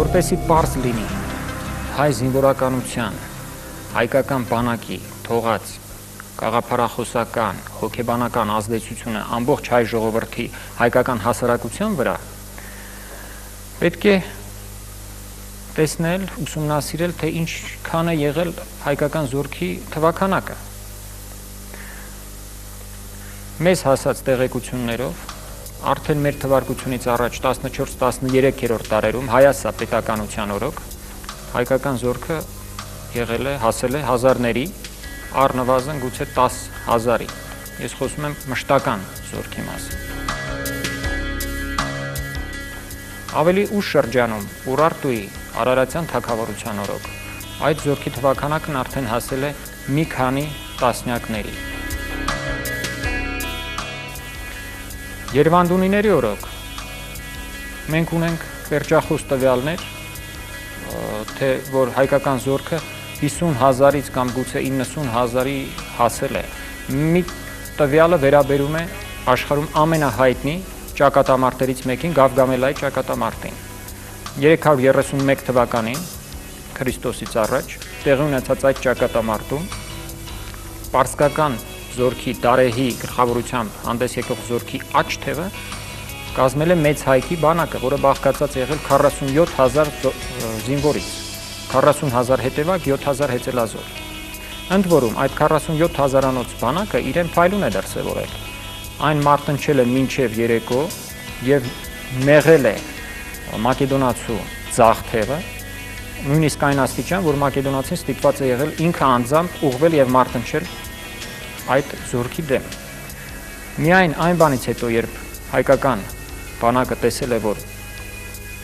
որպեսզի պարզ լինի հայ զինվորականության, հայկական բանակի թողած գաղափարախոսական, հոգեբանական ազդեցությունը ամբողջ հայ ժողովրդի հայկական հասարակության վրա, պետք է տեսնել, ուսումնասիրել, թե ինչքան է եղել հայկական զորքի թվաքանակը։ Մեզ հասած տեղեկություններով արդեն մեր թվարկությունից առաջ 14-13-րդ դարերում Հայասա պետականության օրոք հայկական զորքը եղել է, հասել է հազարների, առնվազն գուցե 10,000-ի։ Ես խոսում եմ մշտական զորքի մասին։ Ավելի ուշ շրջանում Ուրարտուի Արարատյան թագավորության օրոք այդ զորքի թվաքանակն արդեն հասել է մի քանի տասնյակների։ Երևանդունիների օրոք մենք ունենք պերճախոս տվյալներ, թե որ հայկական զորքը 50,000-ից կամ գուցե 90,000-ի հասել է։ Մի տվյալը վերաբերում է աշխարհում ամենահայտնի ճակատամարտերից մեկին Գավգամելայի ճակատամարտին։ 331 թվականին Քրիստոսից առաջ տեղի ունեցած այդ ճակատամարտում պարսկական զորքի Դարեհի գլխավորությամբ հանդես եկող զորքի աջ թևը կազմել է մեծ հայքի բանակը, որը բաղկացած եղել 47,000 զինվորից, 40,000 հետևակ, 7,000 հեծելազոր։ Ընդ որում այդ 47,000-անոց բանակը իրեն փայլուն է դրսևորել։ Այն մարտնչել է մինչև երեկո եւ մեղել է մակեդոնացու ձախ թևը, նույնիսկ այն աստիճան, որ մակեդոնացին ստիպված է եղել ինքը անձամբ ուղղվել եւ մարտնչել այդ զորքի դեմ։ Միայն այն բանից հետո, երբ հայկական բանակը տեսել է, որ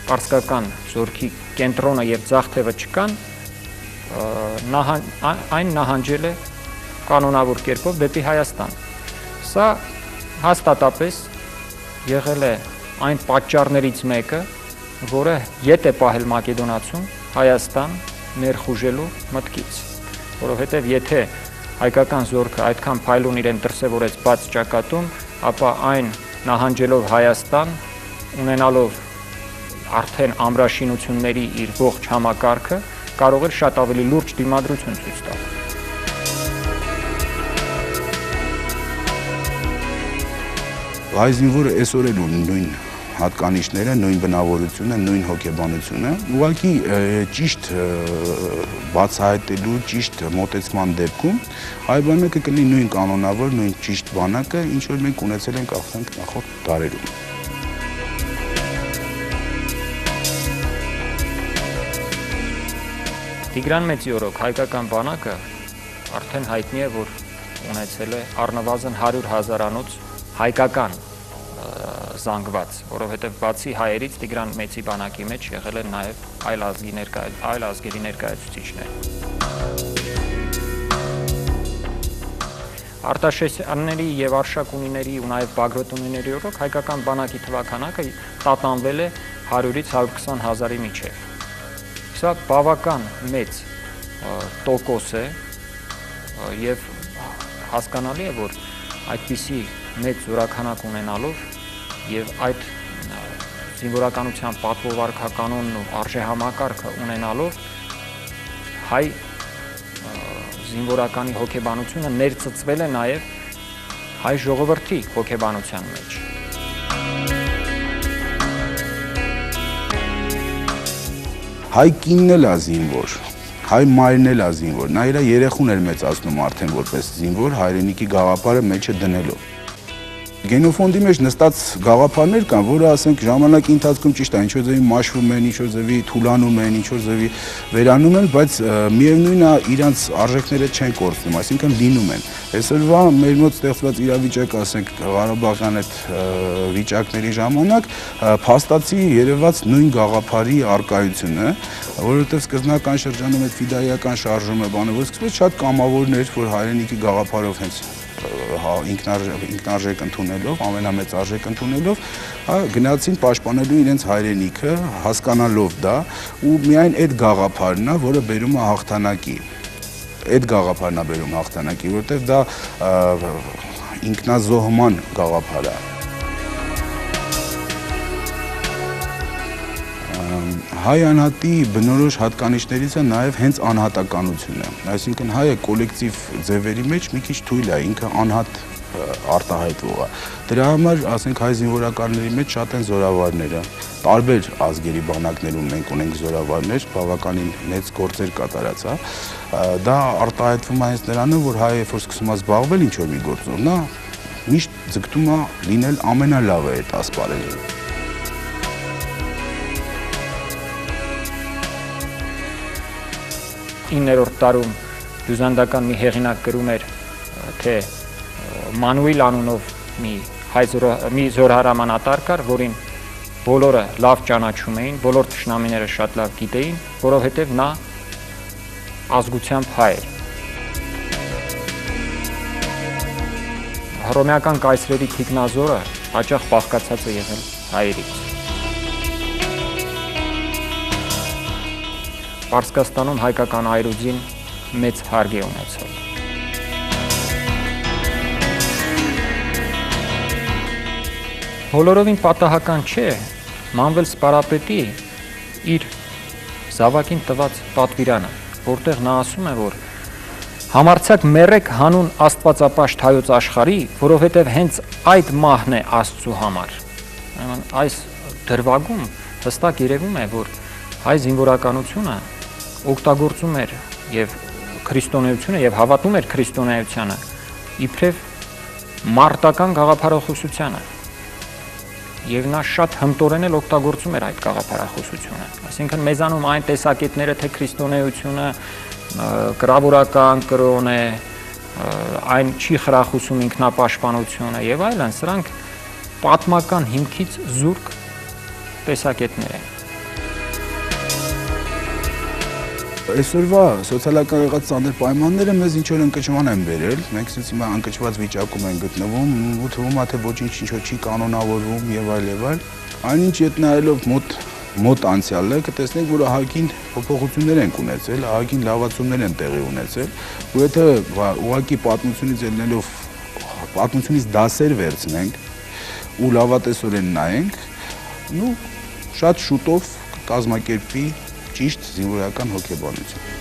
պարսկական զորքի կենտրոնը եւ ձախ թևը չկան, այն նահանջել է կանոնավոր կերպով դեպի Հայաստան։ Սա հաստատապես եղել է այն պատճառներից մեկը, որը ետ է պահել մակեդոնացուն Հայաստան ներխուժելու մտքից, որովհետև եթե հայկական զորքը այդքան փայլուն իրեն դրսևորեց բաց ճակատում, ապա այն նահանջելով Հայաստան, ունենալով արդեն ամրաշինությունների իր ողջ համակարգը, կարող էր շատ ավելի լուրջ դիմադրություն ցույց տալ։ Հայ զինվորը այսօր էլ ունի նույն հատկանիշները, նույն բնավորությունը, նույն հոգեբանությունը, ուղղակի ճիշտ բացահայտելու, ճիշտ մոտեցման դեպքում հայ բանակը կլինի նույն կանոնավոր, նույն ճիշտ բանակը, ինչ որ մենք ունեցել ենք նախորդ դարերում։ Տիգրան Մեծի օրոք հայկական բանակը արդեն հայտնի է, որ ունեցել է առնվազն 100,000-անոց հայկական զանգված, որովհետև բացի հայերից Տիգրան Մեծի բանակի մեջ եղել են նաև այլ ազգերի ներկայացուցիչներ։ Արտաշեսյանների եւ Արշակունիների ու նաև Բագրատունիների օրոք հայկական բանակի թվաքանակը տատանվել է 100-ից 120,000-ի միջև։ Սա բավական մեծ տոկոս է եւ հասկանալի է, որ այդպիսի մեծ զորաքանակ ունենալով եւ այդ զինվորականության պատվովարկականոնն ու արժեհամակարգը ունենալով հայ զինվորականի հոգեբանությունը ներծծվել է նաեւ հայ ժողովրդի հոգեբանության մեջ։ Հայ կինն էլ է զինվոր, հայ մայրն էլ է զինվոր, նա իր երեխուն էր մեծացնում արդեն որպես զինվոր հայրենիքի գաղափարը մեջը դնելով։ Գենոֆոնդի մեջ նստած գաղափարներ կան, որը ասենք ժամանակի ընթացքում ճիշտ է, ինչ-որ ձևի մաշվում են, ինչ-որ ձևի թուլանում են, ինչ-որ ձևի վերանում են, բայց միևնույնն է իրանց արժեքները չեն կորցնում, այսինքն լինում են։ Այսօրվա մեր մոտ ստեղծված իրավիճակը, ասենք Ղարաբաղյան այդ վիճակների ժամանակ փաստացի երևաց նույն գաղափարի արկայությունը, որովհետև սկզբնական շրջանում այդ ֆիդայական շարժումը բանը, որ սկսվեց շատ կամավորներ, որ հայրենիքի գաղափարով հենց ինքնարժեք ընդունելով, ամենամեծ արժեք ընդունելով, գնացին պաշտպանելու իրենց հայրենիքը, հասկանալով դա, ու միայն այդ գաղափարն է, որը բերում է հաղթանակի։ Այդ գաղափարն է բերում հաղթանակի, որովհետև դա ինքնազոհման գաղափար է։ հայ անհատի բնորոշ հատկանիշներից է նաև հենց անհատականությունը, այսինքն հայը կոլեկտիվ ձևերի մեջ մի քիչ թույլ է, ինքը անհատ արտահայտվող է։ Դրա համար, ասենք, հայ զինվորականների մեջ շատ են զորավարները, տարբեր ազգերի բանակներում մենք ունենք զորավարներ, բավականին մեծ գործեր կատարած, դա արտահայտվում է հենց նրանով, որ հայը երբ որ սկսում է զբաղվել ինչ-որ մի գործով, նա միշտ ձգտում է լինել ամենալավը այդ ասպարեզում։ 9-րդ տարում բյուզանդական մի հեղինակ գրում էր, թե Մանուիլ անունով մի զորհրամանատար կար, որին բոլորը լավ ճանաչում էին, բոլոր թշնամիները շատ լավ գիտեին, որովհետև նա ազգությամբ հայ էր։ Հռոմեական կայսրերի թիկնազորը հաճախ բաղկացած է եղել հայերից։ Պարսկաստանում հայկական այրուձին մեծ հարկ է ունեցել։ Բոլորովին պատահական չէ Մանվել Սպարապետի իր զավակին տված պատվիրանը, որտեղ նա ասում է, որ համարձակ մեռեք հանուն Աստվածապաշտ հայոց աշխարհի, որովհետև հենց այդ մահն է Աստծու համար։ Այս դրվագում հստակ երևում է, որ հայ զինվորականությունը օգտագործում էր եւ քրիստոնեությունը եւ հավատում էր քրիստոնեությանը իբրև մարտական գաղափարախոսությանը եւ նա շատ հմտորեն էլ օգտագործում էր այդ գաղափարախոսությունը, այսինքն մեզանում այն տեսակետները, թե քրիստոնեությունը կրավորական կրոն է, այն չի խրախուսում ինքնապաշտպանությունը եւ այլն, սրանք պատմական հիմքից զուրկ տեսակետներ են։ Այսօրվա սոցիալական եղած ծանր պայմանները մեզ ինչ-որ ընկճման են բերել, մենք ասես հիմա ընկճված վիճակում ենք գտնվում, ու թվում է թե ոչինչ ինչ-որ չի կանոնավորվում եւ այլ եւ այլ։ Այնինչ ետ նայելով մոտ անցյալը կտեսնենք, որ ահագին փոփոխություններ են ունեցել, ահագին լավացումներ են տեղի ունեցել, ու եթե ուղղակի պատմությունից ելնելով պատմությունից դասեր վերցնենք ու լավատեսորեն նայենք, շատ շուտով կկազմակերպվի ճիշտ զինվորական հոգեբանություն։